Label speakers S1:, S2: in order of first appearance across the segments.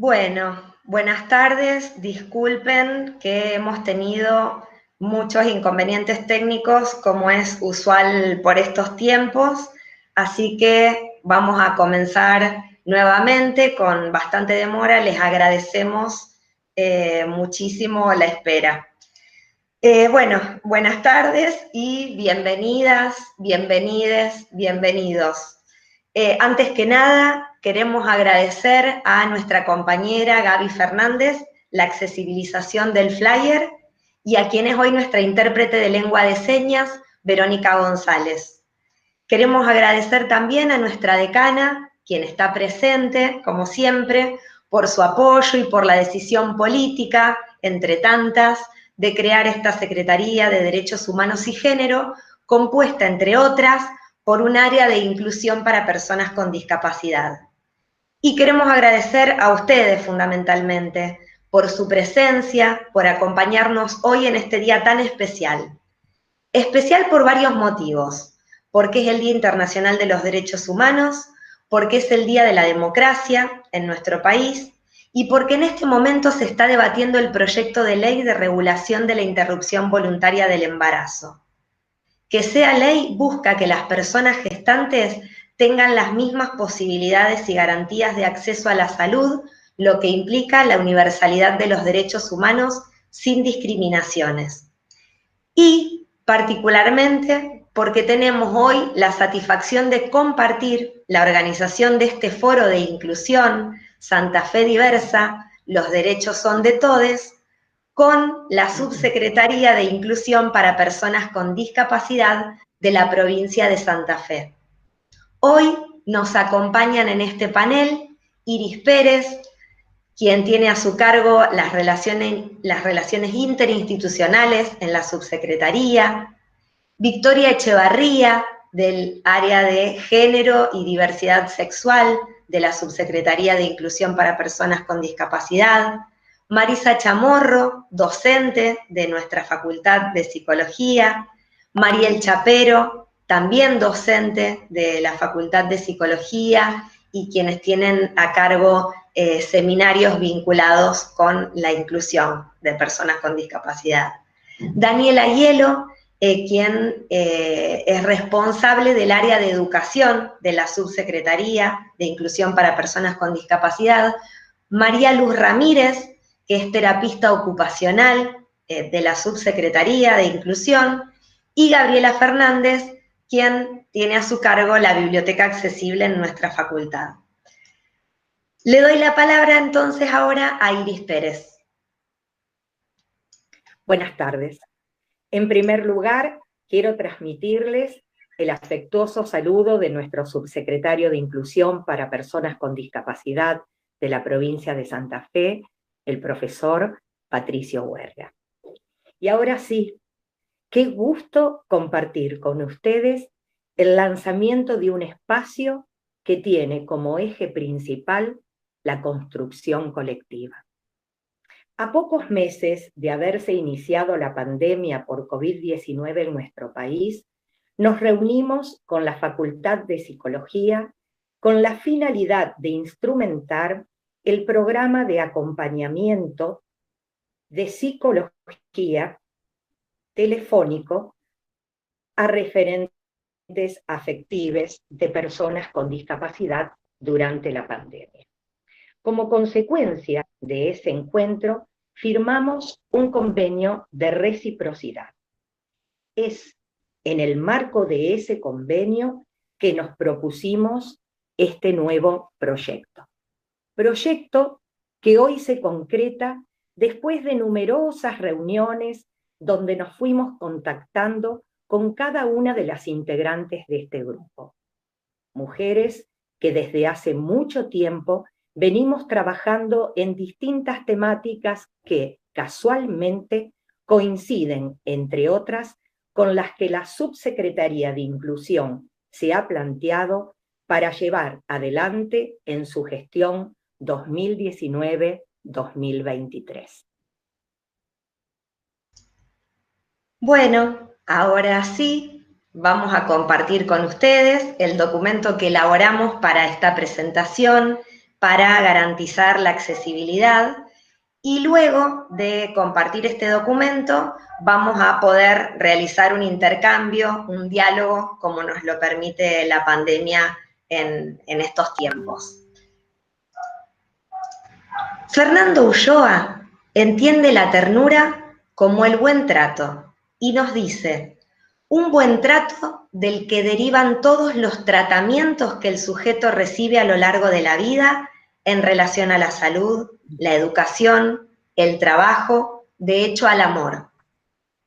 S1: Bueno, buenas tardes. Disculpen que hemos tenido muchos inconvenientes técnicos, como es usual por estos tiempos, así que vamos a comenzar nuevamente con bastante demora. Les agradecemos muchísimo la espera. Bueno, buenas tardes y bienvenidas, bienvenides, bienvenidos. Antes que nada, queremos agradecer a nuestra compañera Gaby Fernández la accesibilización del flyer y a quien es hoy nuestra intérprete de lengua de señas, Verónica González. Queremos agradecer también a nuestra decana, quien está presente, como siempre, por su apoyo y por la decisión política, entre tantas, de crear esta Secretaría de Derechos Humanos y Género, compuesta, entre otras, por un área de inclusión para personas con discapacidad. Y queremos agradecer a ustedes fundamentalmente por su presencia, por acompañarnos hoy en este día tan especial. Especial por varios motivos, porque es el Día Internacional de los Derechos Humanos, porque es el Día de la Democracia en nuestro país y porque en este momento se está debatiendo el proyecto de ley de regulación de la interrupción voluntaria del embarazo. Que sea ley busca que las personas gestantes tengan las mismas posibilidades y garantías de acceso a la salud, lo que implica la universalidad de los derechos humanos sin discriminaciones. Y particularmente porque tenemos hoy la satisfacción de compartir la organización de este foro de inclusión, Santa Fe Diversa, los derechos son de todes, con la Subsecretaría de Inclusión para Personas con Discapacidad de la provincia de Santa Fe. Hoy nos acompañan en este panel Iris Pérez, quien tiene a su cargo las relaciones interinstitucionales en la Subsecretaría, Victoria Echevarría, del área de Género y Diversidad Sexual de la Subsecretaría de Inclusión para Personas con Discapacidad, Marisa Chamorro, docente de nuestra Facultad de Psicología, Mariel Chapero, también docente de la Facultad de Psicología y quienes tienen a cargo seminarios vinculados con la inclusión de personas con discapacidad. Daniela Hielo, quien es responsable del área de educación de la Subsecretaría de Inclusión para Personas con Discapacidad, María Luz Ramírez, que es terapista ocupacional de la Subsecretaría de Inclusión, y Gabriela Fernández, quien tiene a su cargo la biblioteca accesible en nuestra facultad. Le doy la palabra entonces ahora a Iris Pérez.
S2: Buenas tardes. En primer lugar, quiero transmitirles el afectuoso saludo de nuestro subsecretario de Inclusión para Personas con Discapacidad de la provincia de Santa Fe, el profesor Patricio Huerga. Y ahora sí, qué gusto compartir con ustedes el lanzamiento de un espacio que tiene como eje principal la construcción colectiva. A pocos meses de haberse iniciado la pandemia por COVID-19 en nuestro país, nos reunimos con la Facultad de Psicología con la finalidad de instrumentar el programa de acompañamiento de psicología telefónico a referentes afectivos de personas con discapacidad durante la pandemia. Como consecuencia de ese encuentro, firmamos un convenio de reciprocidad. Es en el marco de ese convenio que nos propusimos este nuevo proyecto. Proyecto que hoy se concreta después de numerosas reuniones donde nos fuimos contactando con cada una de las integrantes de este grupo. Mujeres que desde hace mucho tiempo venimos trabajando en distintas temáticas que casualmente coinciden, entre otras, con las que la Subsecretaría de Inclusión se ha planteado para llevar adelante en su gestión 2019-2023.
S1: Bueno, ahora sí, vamos a compartir con ustedes el documento que elaboramos para esta presentación, para garantizar la accesibilidad. Y luego de compartir este documento, vamos a poder realizar un intercambio, un diálogo, como nos lo permite la pandemia en estos tiempos. Fernando Ulloa entiende la ternura como el buen trato y nos dice, un buen trato del que derivan todos los tratamientos que el sujeto recibe a lo largo de la vida en relación a la salud, la educación, el trabajo, de hecho al amor.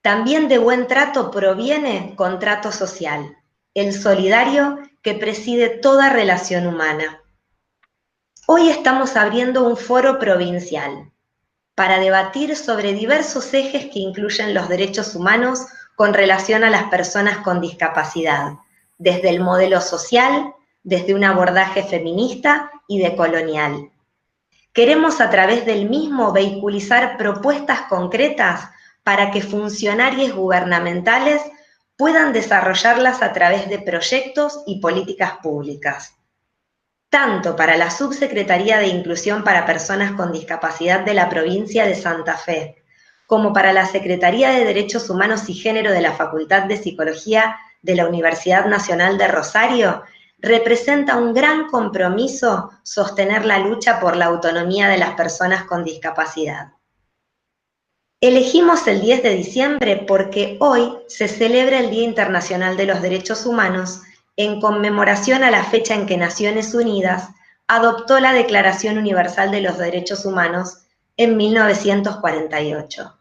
S1: También de buen trato proviene contrato social, el solidario que preside toda relación humana. Hoy estamos abriendo un foro provincial para debatir sobre diversos ejes que incluyen los derechos humanos con relación a las personas con discapacidad, desde el modelo social, desde un abordaje feminista y decolonial. Queremos a través del mismo vehiculizar propuestas concretas para que funcionarios gubernamentales puedan desarrollarlas a través de proyectos y políticas públicas. Tanto para la Subsecretaría de Inclusión para Personas con Discapacidad de la provincia de Santa Fe, como para la Secretaría de Derechos Humanos y Género de la Facultad de Psicología de la Universidad Nacional de Rosario, representa un gran compromiso sostener la lucha por la autonomía de las personas con discapacidad. Elegimos el 10 de diciembre porque hoy se celebra el Día Internacional de los Derechos Humanos en conmemoración a la fecha en que Naciones Unidas adoptó la Declaración Universal de los Derechos Humanos en 1948.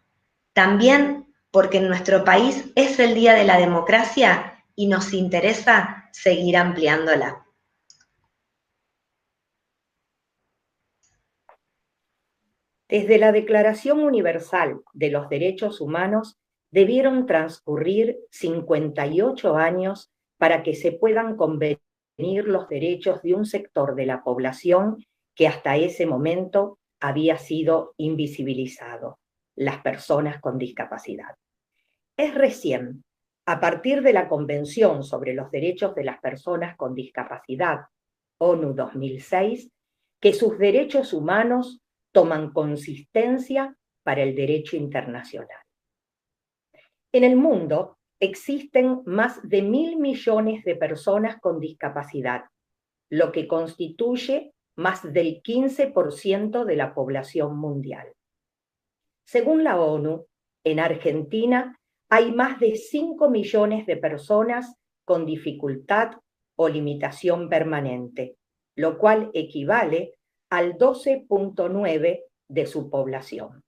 S1: También porque en nuestro país es el Día de la Democracia y nos interesa seguir ampliándola.
S2: Desde la Declaración Universal de los Derechos Humanos debieron transcurrir 58 años para que se puedan convenir los derechos de un sector de la población que hasta ese momento había sido invisibilizado, las personas con discapacidad. Es recién, a partir de la Convención sobre los Derechos de las Personas con Discapacidad, ONU 2006, que sus derechos humanos toman consistencia para el derecho internacional. En el mundo existen más de 1.000 millones de personas con discapacidad, lo que constituye más del 15% de la población mundial. Según la ONU, en Argentina hay más de 5 millones de personas con dificultad o limitación permanente, lo cual equivale al 12.9% de su población.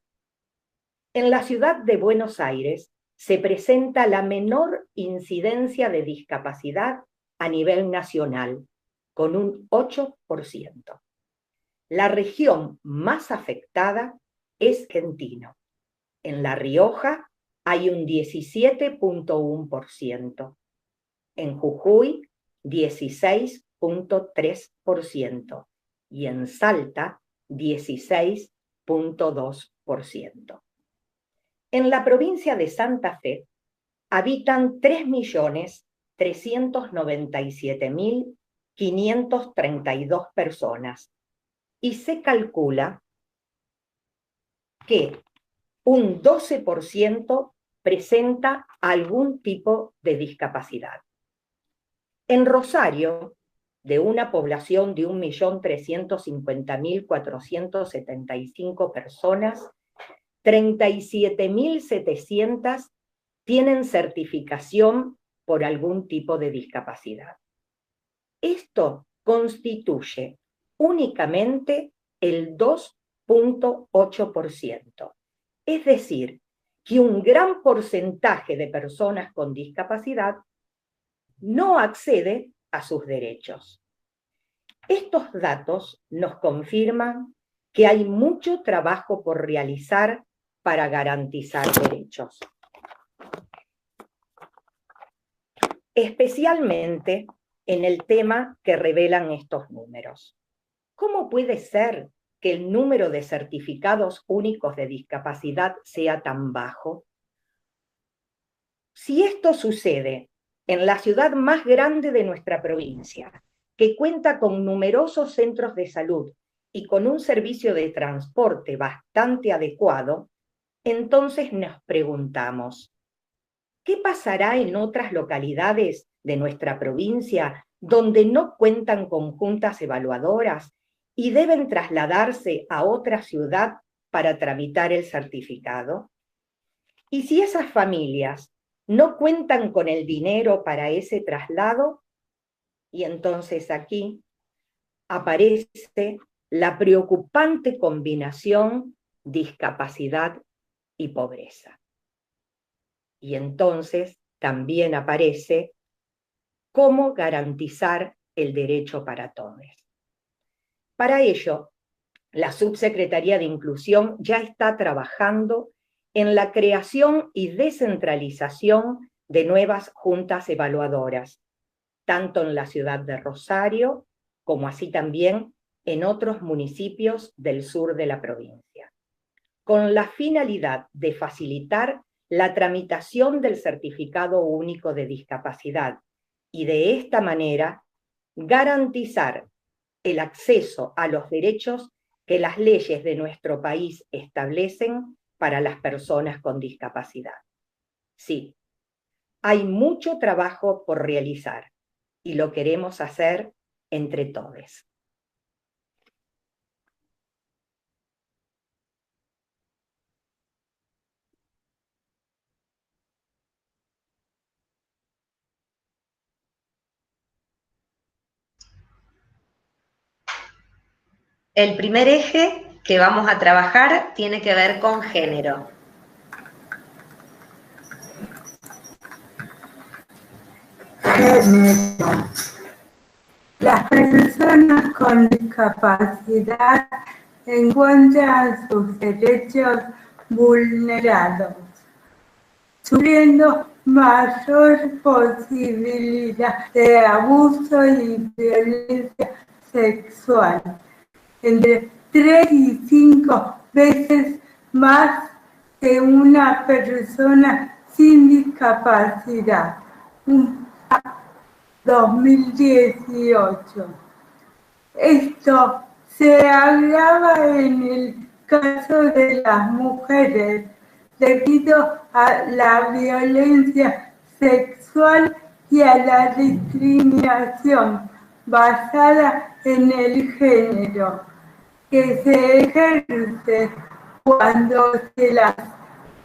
S2: En la ciudad de Buenos Aires se presenta la menor incidencia de discapacidad a nivel nacional, con un 8%. La región más afectada es Argentina. En La Rioja hay un 17.1%. En Jujuy, 16.3%. Y en Salta, 16.2%. En la provincia de Santa Fe habitan 3.397.532 personas y se calcula que un 12% presenta algún tipo de discapacidad. En Rosario, de una población de 1.350.475 personas, 37.700 tienen certificación por algún tipo de discapacidad. Esto constituye únicamente el 2.8%. Es decir, que un gran porcentaje de personas con discapacidad no accede a sus derechos. Estos datos nos confirman que hay mucho trabajo por realizar para garantizar derechos. Especialmente en el tema que revelan estos números. ¿Cómo puede ser que el número de certificados únicos de discapacidad sea tan bajo? Si esto sucede en la ciudad más grande de nuestra provincia, que cuenta con numerosos centros de salud y con un servicio de transporte bastante adecuado, entonces nos preguntamos, ¿qué pasará en otras localidades de nuestra provincia donde no cuentan con juntas evaluadoras y deben trasladarse a otra ciudad para tramitar el certificado? Y si esas familias no cuentan con el dinero para ese traslado, y entonces aquí aparece la preocupante combinación discapacidad y pobreza. Y entonces también aparece cómo garantizar el derecho para todos. Para ello, la Subsecretaría de Inclusión ya está trabajando en la creación y descentralización de nuevas juntas evaluadoras, tanto en la ciudad de Rosario como así también en otros municipios del sur de la provincia, con la finalidad de facilitar la tramitación del Certificado Único de Discapacidad y de esta manera garantizar el acceso a los derechos que las leyes de nuestro país establecen para las personas con discapacidad. Sí, hay mucho trabajo por realizar y lo queremos hacer entre todos.
S1: El primer eje que vamos a trabajar tiene que ver con género.
S3: Género. Las personas con discapacidad encuentran sus derechos vulnerados, sufriendo mayor posibilidad de abuso y violencia sexual, entre 3 y 5 veces más que una persona sin discapacidad. 2018. Esto se agrava en el caso de las mujeres debido a la violencia sexual y a la discriminación basada en el género que se ejerce cuando se las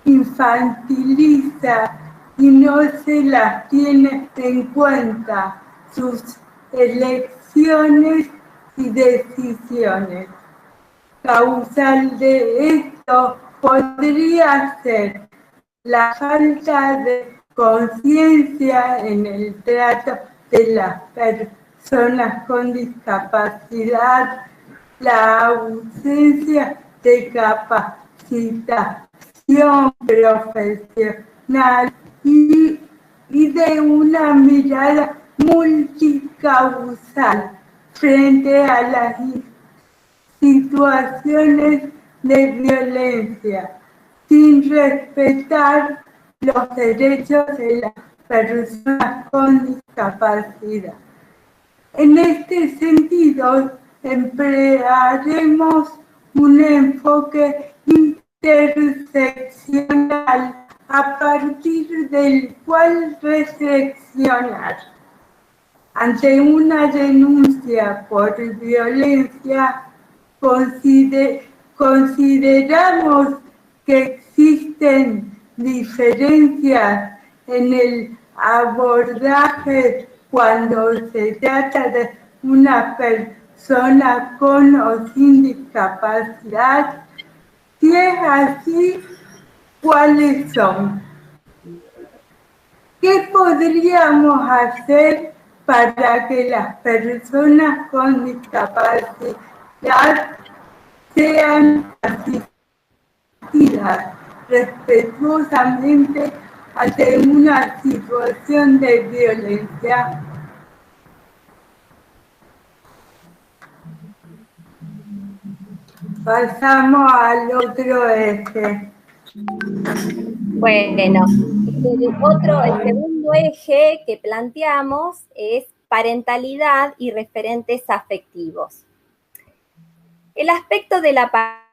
S3: infantiliza y no se las tiene en cuenta sus elecciones y decisiones. Causal de esto podría ser la falta de conciencia en el trato de las personas con discapacidad, la ausencia de capacitación profesional y de una mirada multicausal frente a las situaciones de violencia, sin respetar los derechos de las personas con discapacidad. En este sentido, emplearemos un enfoque interseccional a partir del cual reflexionar. Ante una denuncia por violencia, consideramos que existen diferencias en el abordaje cuando se trata de una persona con o sin discapacidad. Si es así, ¿cuáles son? ¿Qué podríamos hacer para que las personas con discapacidad sean asistidas respetuosamente ante una situación de violencia? Pasamos al otro eje.
S4: Bueno, el segundo eje que planteamos es parentalidad y referentes afectivos. El aspecto de la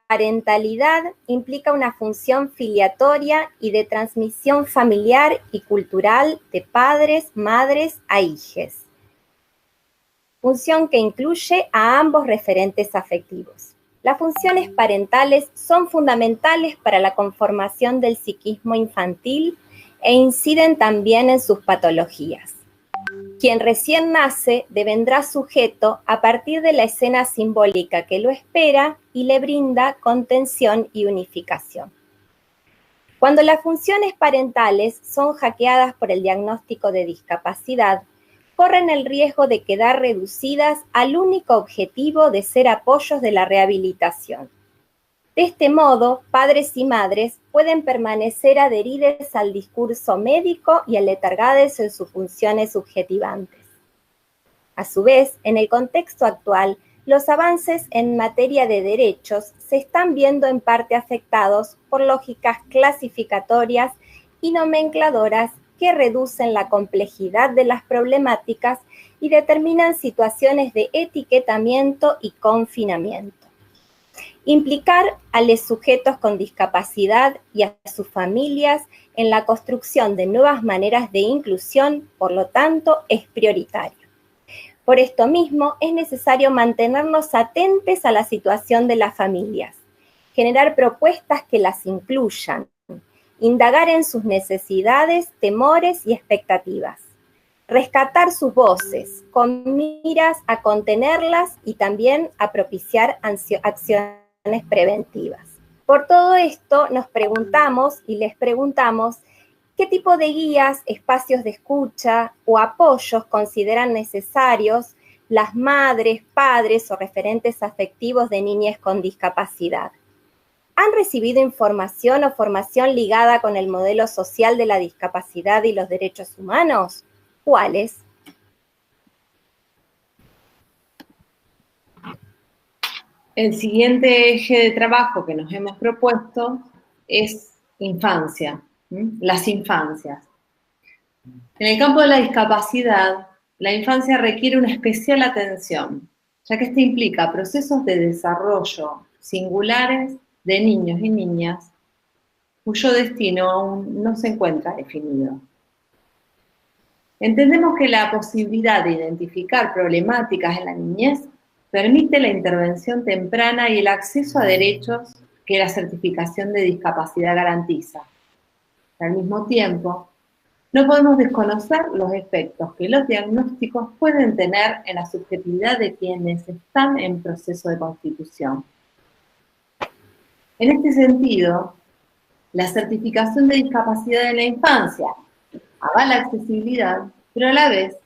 S4: parentalidad implica una función filiatoria y de transmisión familiar y cultural de padres, madres a hijes. Función que incluye a ambos referentes afectivos. Las funciones parentales son fundamentales para la conformación del psiquismo infantil e inciden también en sus patologías. Quien recién nace devendrá sujeto a partir de la escena simbólica que lo espera y le brinda contención y unificación. Cuando las funciones parentales son hackeadas por el diagnóstico de discapacidad, corren el riesgo de quedar reducidas al único objetivo de ser apoyos de la rehabilitación. De este modo, padres y madres pueden permanecer adheridos al discurso médico y aletargados en sus funciones subjetivantes. A su vez, en el contexto actual, los avances en materia de derechos se están viendo en parte afectados por lógicas clasificatorias y nomencladoras que reducen la complejidad de las problemáticas y determinan situaciones de etiquetamiento y confinamiento. Implicar a los sujetos con discapacidad y a sus familias en la construcción de nuevas maneras de inclusión, por lo tanto, es prioritario. Por esto mismo, es necesario mantenernos atentos a la situación de las familias, generar propuestas que las incluyan, indagar en sus necesidades, temores y expectativas, rescatar sus voces con miras a contenerlas y también a propiciar acciones preventivas. Por todo esto nos preguntamos y les preguntamos qué tipo de guías, espacios de escucha o apoyos consideran necesarios las madres, padres o referentes afectivos de niñas con discapacidad. ¿Han recibido información o formación ligada con el modelo social de la discapacidad y los derechos humanos? ¿Cuáles?
S5: El siguiente eje de trabajo que nos hemos propuesto es infancia, las infancias. En el campo de la discapacidad, la infancia requiere una especial atención, ya que este implica procesos de desarrollo singulares de niños y niñas cuyo destino aún no se encuentra definido. Entendemos que la posibilidad de identificar problemáticas en la niñez permite la intervención temprana y el acceso a derechos que la certificación de discapacidad garantiza. Al mismo tiempo, no podemos desconocer los efectos que los diagnósticos pueden tener en la subjetividad de quienes están en proceso de constitución. En este sentido, la certificación de discapacidad en la infancia avala accesibilidad, pero a la vez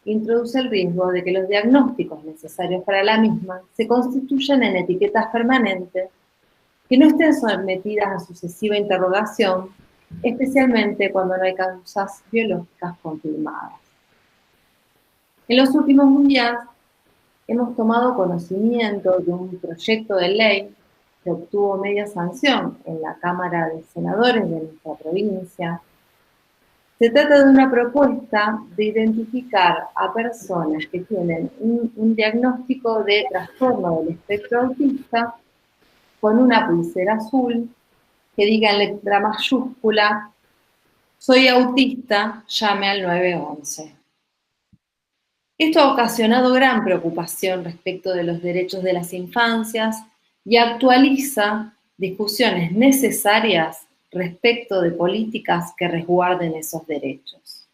S5: introduce el riesgo de que los diagnósticos necesarios para la misma se constituyan en etiquetas permanentes que no estén sometidas a sucesiva interrogación, especialmente cuando no hay causas biológicas confirmadas. En los últimos días hemos tomado conocimiento de un proyecto de ley que obtuvo media sanción en la Cámara de Senadores de nuestra provincia. Se trata de una propuesta de identificar a personas que tienen un diagnóstico de trastorno del espectro autista con una pulsera azul que diga en letra mayúscula: soy autista, llame al 911. Esto ha ocasionado gran preocupación respecto de los derechos de las infancias y actualiza discusiones necesarias respecto de políticas que resguarden esos derechos.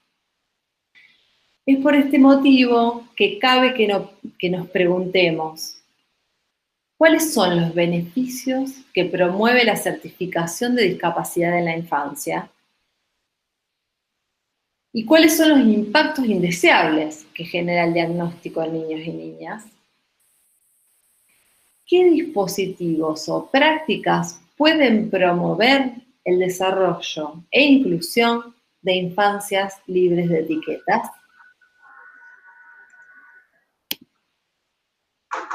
S5: Es por este motivo que cabe que nos preguntemos, ¿cuáles son los beneficios que promueve la certificación de discapacidad en la infancia? ¿Y cuáles son los impactos indeseables que genera el diagnóstico en niños y niñas? ¿Qué dispositivos o prácticas pueden promover el desarrollo e inclusión de infancias libres de etiquetas?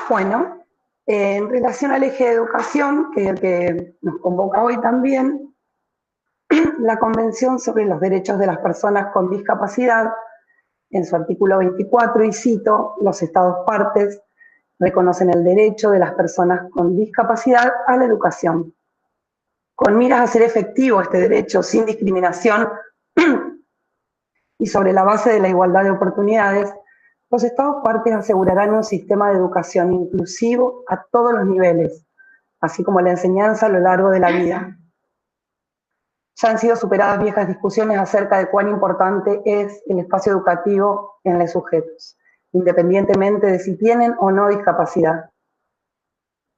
S6: Bueno, en relación al eje de educación, que es el que nos convoca hoy también, la Convención sobre los Derechos de las Personas con Discapacidad, en su artículo 24, y cito, los Estados partes reconocen el derecho de las personas con discapacidad a la educación. Con miras a hacer efectivo este derecho sin discriminación y sobre la base de la igualdad de oportunidades, los Estados partes asegurarán un sistema de educación inclusivo a todos los niveles, así como la enseñanza a lo largo de la vida. Ya han sido superadas viejas discusiones acerca de cuán importante es el espacio educativo en los sujetos, independientemente de si tienen o no discapacidad.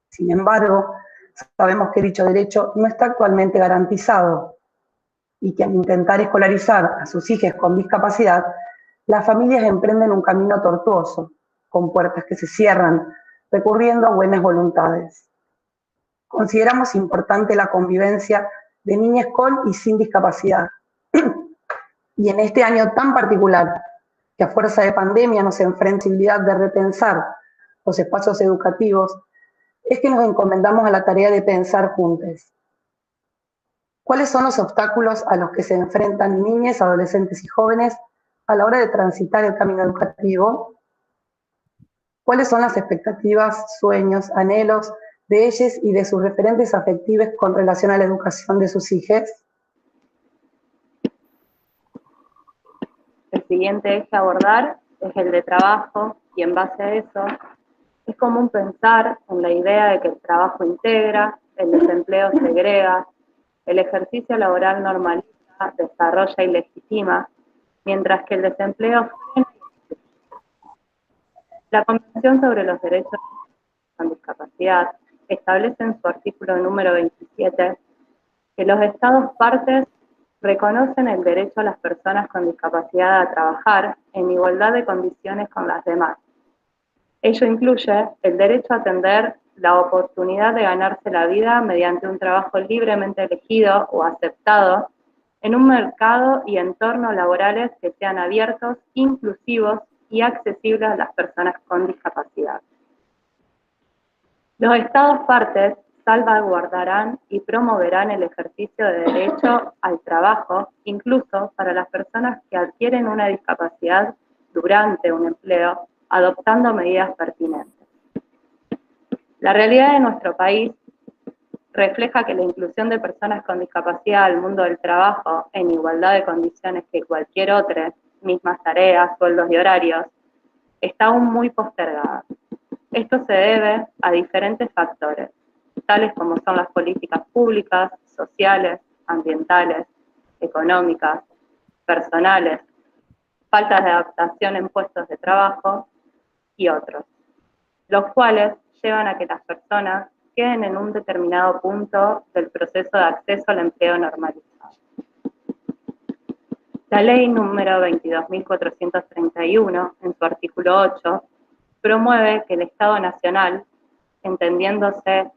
S6: Sin embargo, sabemos que dicho derecho no está actualmente garantizado y que al intentar escolarizar a sus hijos con discapacidad, las familias emprenden un camino tortuoso, con puertas que se cierran, recurriendo a buenas voluntades. Consideramos importante la convivencia de niñas con y sin discapacidad. Y en este año tan particular, que a fuerza de pandemia nos enfrenta la posibilidad de repensar los espacios educativos, es que nos encomendamos a la tarea de pensar juntos. ¿Cuáles son los obstáculos a los que se enfrentan niñas, adolescentes y jóvenes a la hora de transitar el camino educativo? ¿Cuáles son las expectativas, sueños, anhelos de ellas y de sus referentes afectivos con relación a la educación de sus hijos?
S7: El siguiente eje a abordar es el de trabajo, y en base a eso es común pensar en la idea de que el trabajo integra, el desempleo segrega, el ejercicio laboral normaliza, desarrolla y legitima, mientras que el desempleo frena. La Convención sobre los Derechos de las Personas con Discapacidad establece en su artículo número 27 que los Estados partes reconocen el derecho a las personas con discapacidad a trabajar en igualdad de condiciones con las demás. Ello incluye el derecho a atender la oportunidad de ganarse la vida mediante un trabajo libremente elegido o aceptado en un mercado y entorno laborales que sean abiertos, inclusivos y accesibles a las personas con discapacidad. Los Estados partes salvaguardarán y promoverán el ejercicio de derecho al trabajo, incluso para las personas que adquieren una discapacidad durante un empleo, adoptando medidas pertinentes. La realidad de nuestro país refleja que la inclusión de personas con discapacidad al mundo del trabajo en igualdad de condiciones que cualquier otra, mismas tareas, sueldos y horarios, está aún muy postergada. Esto se debe a diferentes factores, tales como son las políticas públicas, sociales, ambientales, económicas, personales, faltas de adaptación en puestos de trabajo y otros, los cuales llevan a que las personas queden en un determinado punto del proceso de acceso al empleo normalizado. La ley número 22.431, en su artículo 8, promueve que el Estado Nacional, entendiéndose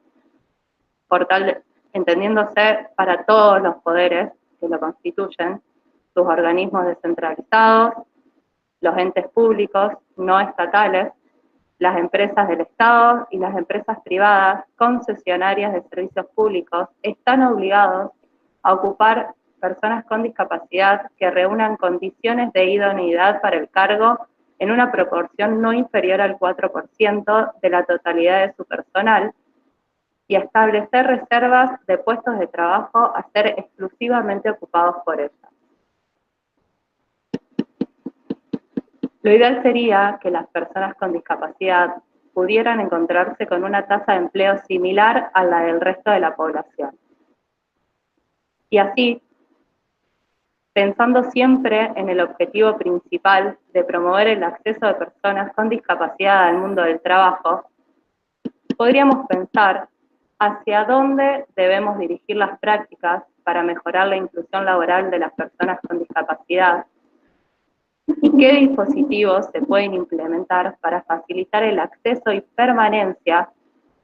S7: para todos los poderes que lo constituyen, sus organismos descentralizados, los entes públicos no estatales, las empresas del Estado y las empresas privadas concesionarias de servicios públicos están obligados a ocupar personas con discapacidad que reúnan condiciones de idoneidad para el cargo en una proporción no inferior al 4% de la totalidad de su personal y a establecer reservas de puestos de trabajo a ser exclusivamente ocupados por ellas. Lo ideal sería que las personas con discapacidad pudieran encontrarse con una tasa de empleo similar a la del resto de la población. Y así, pensando siempre en el objetivo principal de promover el acceso de personas con discapacidad al mundo del trabajo, podríamos pensar hacia dónde debemos dirigir las prácticas para mejorar la inclusión laboral de las personas con discapacidad y qué dispositivos se pueden implementar para facilitar el acceso y permanencia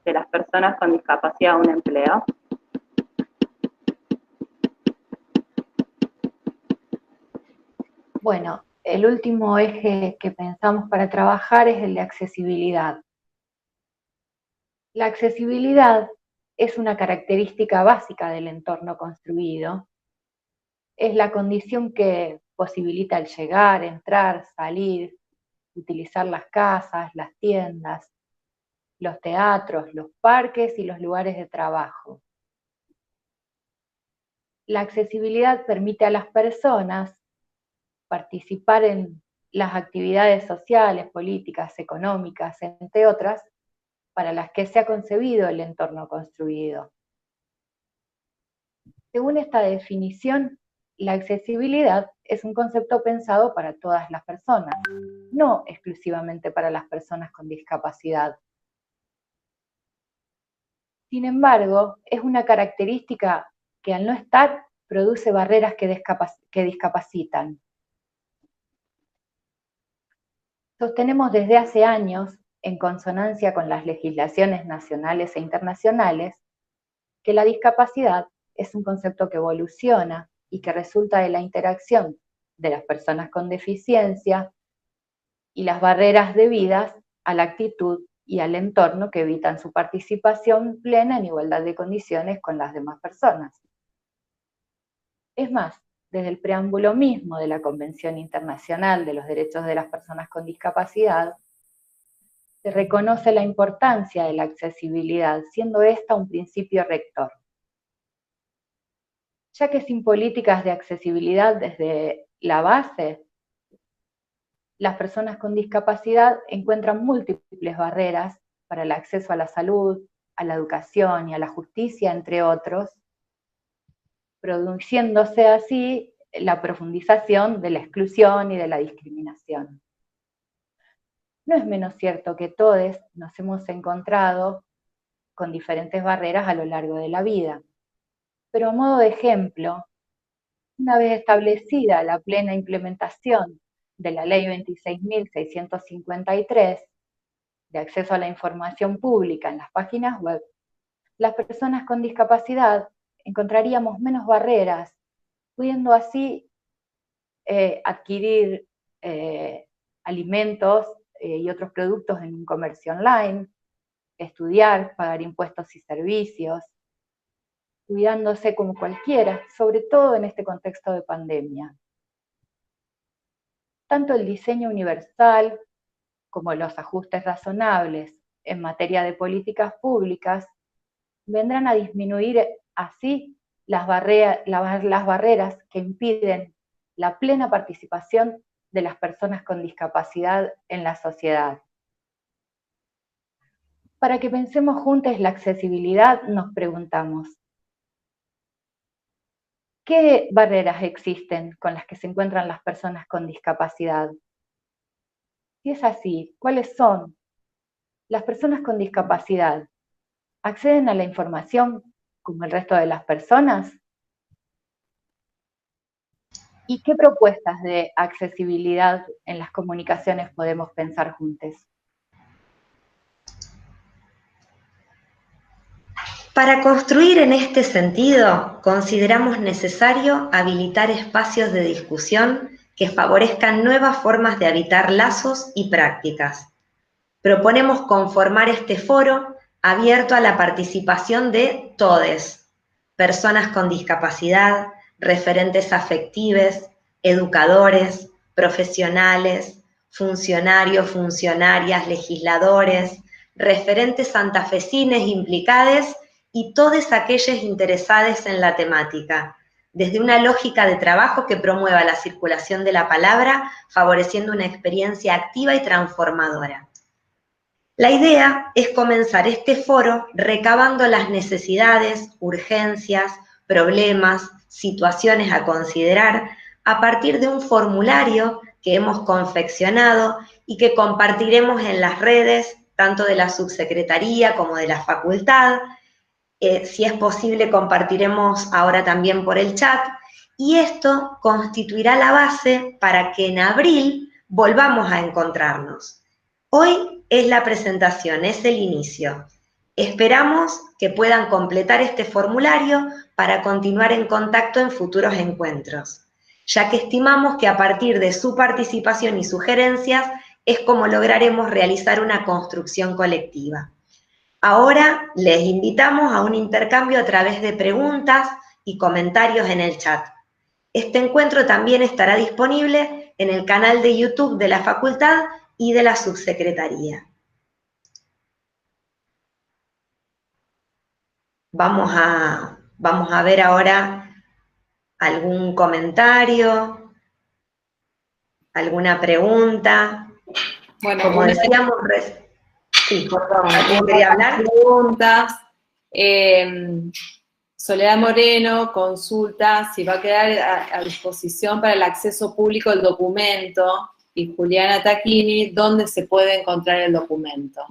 S7: de las personas con discapacidad a un empleo.
S8: Bueno, el último eje que pensamos para trabajar es el de accesibilidad. La accesibilidad es una característica básica del entorno construido. Es la condición que posibilita el llegar, entrar, salir, utilizar las casas, las tiendas. los teatros, los parques y los lugares de trabajo. La accesibilidad permite a las personas participar en las actividades sociales, políticas, económicas, entre otras, para las que se ha concebido el entorno construido. Según esta definición, la accesibilidad es un concepto pensado para todas las personas, no exclusivamente para las personas con discapacidad. Sin embargo, es una característica que al no estar produce barreras que discapacitan. Sostenemos desde hace años, en consonancia con las legislaciones nacionales e internacionales, que la discapacidad es un concepto que evoluciona y que resulta de la interacción de las personas con deficiencia y las barreras debidas a la actitud y al entorno que evitan su participación plena en igualdad de condiciones con las demás personas. Es más, desde el preámbulo mismo de la Convención Internacional de los Derechos de las Personas con Discapacidad, se reconoce la importancia de la accesibilidad, siendo esta un principio rector. Ya que sin políticas de accesibilidad desde la base, las personas con discapacidad encuentran múltiples barreras para el acceso a la salud, a la educación y a la justicia, entre otros, produciéndose así la profundización de la exclusión y de la discriminación. No es menos cierto que todos nos hemos encontrado con diferentes barreras a lo largo de la vida, pero a modo de ejemplo, una vez establecida la plena implementación de la Ley 26.653 de acceso a la información pública en las páginas web, las personas con discapacidad encontraríamos menos barreras, pudiendo así adquirir alimentos y otros productos en un comercio online, estudiar, pagar impuestos y servicios, cuidándose como cualquiera, sobre todo en este contexto de pandemia. Tanto el diseño universal como los ajustes razonables en materia de políticas públicas vendrán a disminuir así las barreras que impiden la plena participación de las personas con discapacidad en la sociedad. Para que pensemos juntos la accesibilidad, nos preguntamos, ¿qué barreras existen con las que se encuentran las personas con discapacidad? Si es así, ¿cuáles son? ¿Las personas con discapacidad acceden a la información como el resto de las personas? ¿Y qué propuestas de accesibilidad en las comunicaciones podemos pensar juntos?
S1: Para construir en este sentido, consideramos necesario habilitar espacios de discusión que favorezcan nuevas formas de habitar lazos y prácticas. Proponemos conformar este foro abierto a la participación de todes, personas con discapacidad, referentes afectives, educadores, profesionales, funcionarios, funcionarias, legisladores, referentes santafesines implicados y todos aquellos interesados en la temática, desde una lógica de trabajo que promueva la circulación de la palabra, favoreciendo una experiencia activa y transformadora. La idea es comenzar este foro recabando las necesidades, urgencias, problemas, situaciones a considerar a partir de un formulario que hemos confeccionado y que compartiremos en las redes, tanto de la subsecretaría como de la facultad. Si es posible, compartiremos ahora también por el chat, y esto constituirá la base para que en abril volvamos a encontrarnos. Hoy es la presentación, es el inicio. Esperamos que puedan completar este formulario para continuar en contacto en futuros encuentros, ya que estimamos que a partir de su participación y sugerencias es como lograremos realizar una construcción colectiva. Ahora les invitamos a un intercambio a través de preguntas y comentarios en el chat. Este encuentro también estará disponible en el canal de YouTube de la Facultad y de la Subsecretaría. vamos a ver ahora algún comentario, alguna pregunta.
S5: Bueno,
S1: como decíamos, sí, perdón, ¿alguien quería hablar?
S5: Preguntas. Soledad Moreno consulta si va a quedar a disposición para el acceso público el documento, y Juliana Tacchini, ¿dónde se puede encontrar el documento?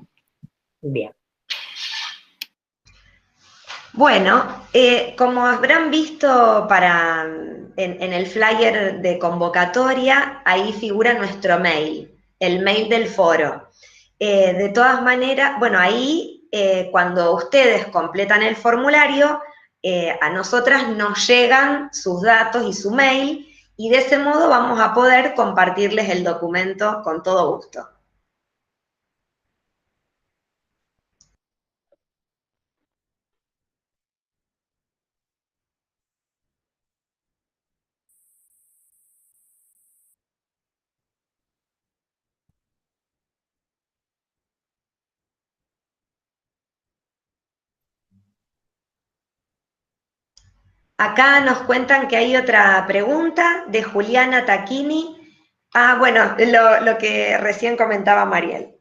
S2: Bien.
S1: Bueno, como habrán visto en el flyer de convocatoria, ahí figura nuestro mail, el mail del foro. De todas maneras, bueno, ahí cuando ustedes completan el formulario, a nosotras nos llegan sus datos y su mail, y de ese modo vamos a poder compartirles el documento con todo gusto. Acá nos cuentan que hay otra pregunta de Juliana Tacchini. Ah, bueno, lo que recién comentaba Mariel.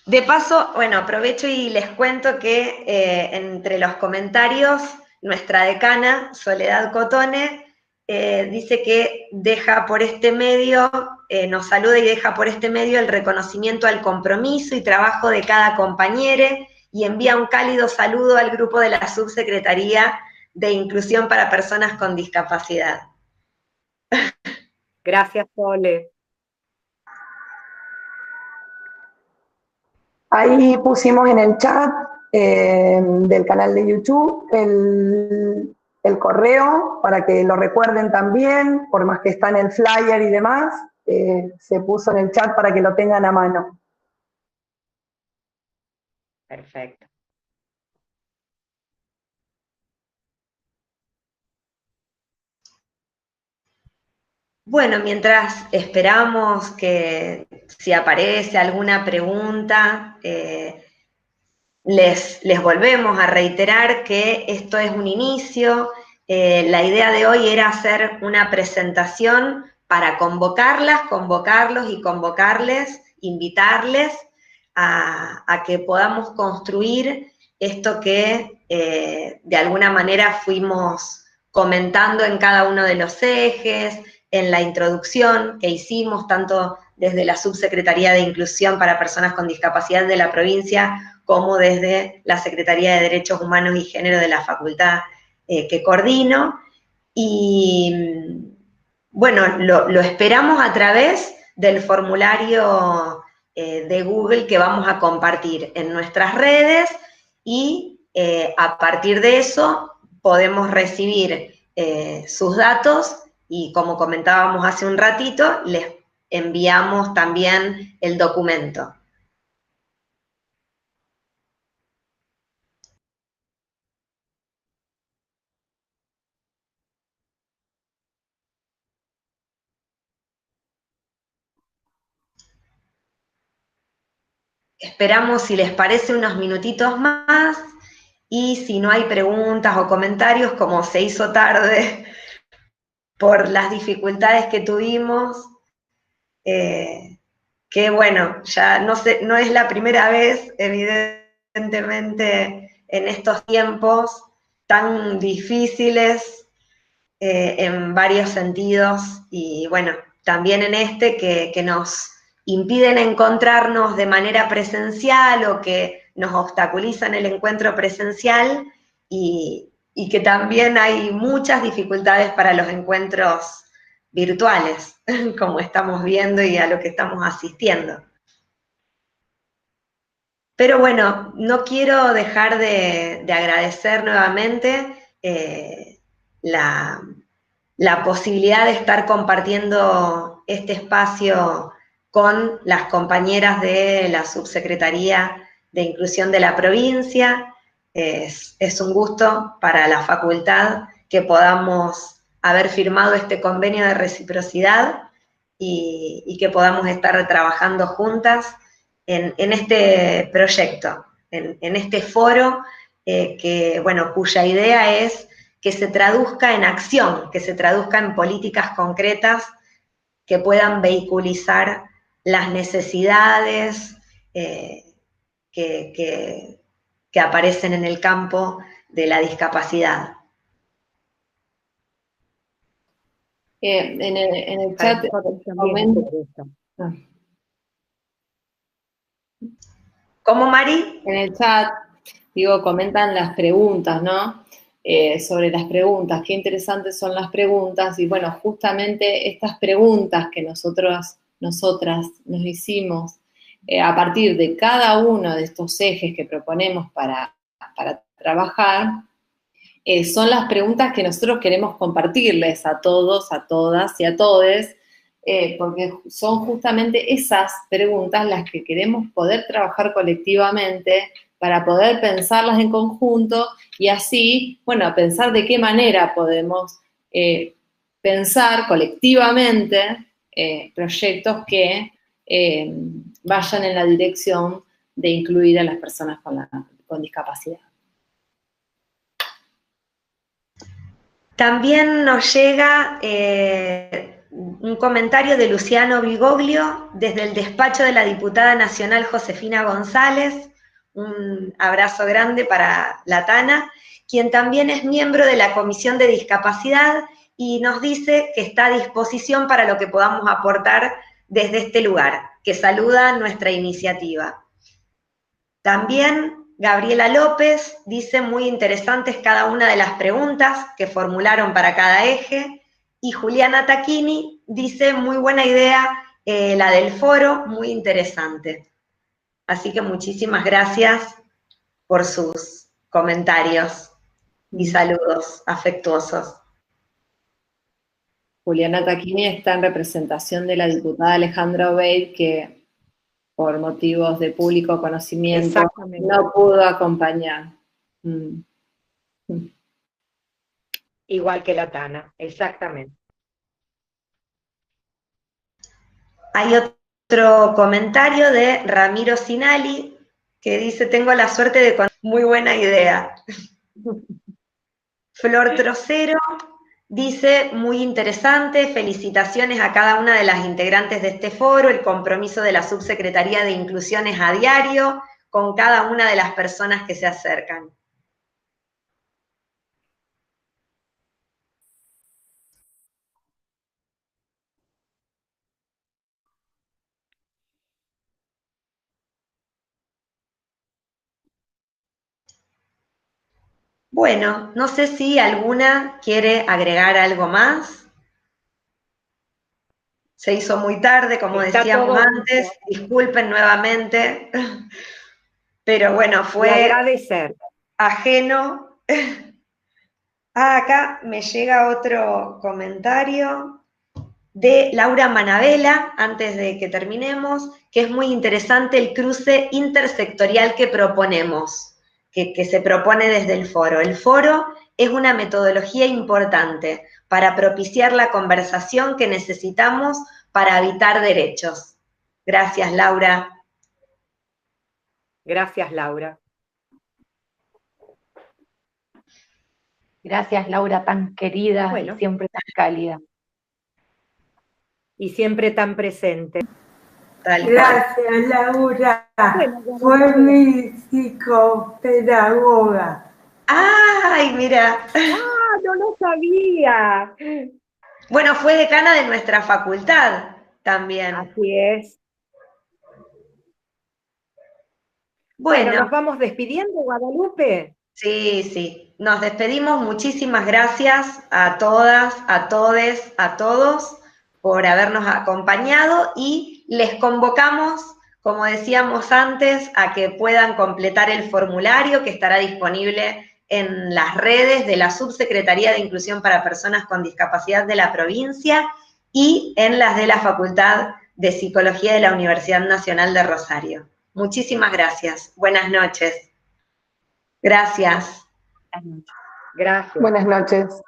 S1: De paso, bueno, aprovecho y les cuento que entre los comentarios, nuestra decana, Soledad Cotone, dice que deja por este medio, nos saluda y deja por este medio el reconocimiento al compromiso y trabajo de cada compañere, y envía un cálido saludo al grupo de la Subsecretaría de Inclusión para Personas con Discapacidad.
S2: Gracias, Sole.
S6: Ahí pusimos en el chat del canal de YouTube el correo para que lo recuerden también, por más que está en el flyer y demás, se puso en el chat para que lo tengan a mano.
S2: Perfecto.
S1: Bueno, mientras esperamos que si aparece alguna pregunta, les volvemos a reiterar que esto es un inicio. La idea de hoy era hacer una presentación para convocarlos y convocarles, invitarles a que podamos construir esto que de alguna manera fuimos comentando en cada uno de los ejes, en la introducción que hicimos, tanto desde la Subsecretaría de Inclusión para Personas con Discapacidad de la provincia, como desde la Secretaría de Derechos Humanos y Género de la facultad que coordino. Y bueno, lo esperamos a través del formulario de Google que vamos a compartir en nuestras redes, y a partir de eso podemos recibir sus datos, y como comentábamos hace un ratito, les enviamos también el documento. Esperamos, si les parece, unos minutitos más, y si no hay preguntas o comentarios, como se hizo tarde por las dificultades que tuvimos, que bueno, ya no es la primera vez, evidentemente, en estos tiempos tan difíciles en varios sentidos, y bueno, también en este que nos impiden encontrarnos de manera presencial, o que nos obstaculizan el encuentro presencial, y que también hay muchas dificultades para los encuentros virtuales, como estamos viendo y a lo que estamos asistiendo. Pero bueno, no quiero dejar de agradecer nuevamente la posibilidad de estar compartiendo este espacio con las compañeras de la Subsecretaría de Inclusión de la provincia. Es un gusto para la facultad que podamos haber firmado este convenio de reciprocidad y que podamos estar trabajando juntas en este proyecto, en este foro, cuya idea es que se traduzca en acción, que se traduzca en políticas concretas que puedan vehiculizar las necesidades que aparecen en el campo de la discapacidad.
S5: En el chat comenta.
S1: ¿Cómo, Mari?
S5: En el chat, comentan las preguntas, ¿no? Sobre las preguntas, qué interesantes son las preguntas, y bueno, justamente estas preguntas que nosotras nos hicimos a partir de cada uno de estos ejes que proponemos para trabajar, son las preguntas que nosotros queremos compartirles a todos, a todas y a todes, porque son justamente esas preguntas las que queremos poder trabajar colectivamente para poder pensarlas en conjunto y así, bueno, pensar de qué manera podemos pensar colectivamente proyectos que vayan en la dirección de incluir a las personas con discapacidad.
S1: También nos llega un comentario de Luciano Bigoglio desde el despacho de la diputada nacional Josefina González. Un abrazo grande para la Tana, quien también es miembro de la Comisión de Discapacidad y nos dice que está a disposición para lo que podamos aportar desde este lugar, que saluda nuestra iniciativa. También Gabriela López dice muy interesantes cada una de las preguntas que formularon para cada eje, y Juliana Tacchini dice muy buena idea la del foro, muy interesante. Así que muchísimas gracias por sus comentarios y saludos afectuosos.
S5: Juliana Tacchini está en representación de la diputada Alejandra Obeid, que por motivos de público conocimiento no pudo acompañar.
S2: Igual que la Tana, exactamente.
S1: Hay otro comentario de Ramiro Sinali, que dice, tengo la suerte de conocer. Muy buena idea. Flor Trocero dice, muy interesante, felicitaciones a cada una de las integrantes de este foro, el compromiso de la Subsecretaría de Inclusión es a diario con cada una de las personas que se acercan. Bueno, no sé si alguna quiere agregar algo más. Se hizo muy tarde, como decíamos antes, disculpen nuevamente, pero bueno, fue
S2: agradecer.
S1: Ajeno. Acá me llega otro comentario de Laura Manabela, antes de que terminemos, que es muy interesante el cruce intersectorial que proponemos, que se propone desde el foro. El foro es una metodología importante para propiciar la conversación que necesitamos para habitar derechos. Gracias, Laura.
S2: Gracias, Laura.
S8: Gracias, Laura, tan querida y siempre tan cálida.
S2: Y siempre tan presente.
S3: Gracias, Laura. Fue mi psicopedagoga.
S1: ¡Ay, mira!
S2: ¡Ah, no lo sabía!
S1: Bueno, fue decana de nuestra facultad también.
S2: Así es. Bueno, ¿nos vamos despidiendo, Guadalupe?
S1: Sí, sí. Nos despedimos. Muchísimas gracias a todas, a todes, a todos por habernos acompañado y les convocamos, como decíamos antes, a que puedan completar el formulario que estará disponible en las redes de la Subsecretaría de Inclusión para Personas con Discapacidad de la provincia y en las de la Facultad de Psicología de la Universidad Nacional de Rosario. Muchísimas gracias. Buenas noches. Gracias.
S2: Gracias.
S6: Buenas noches.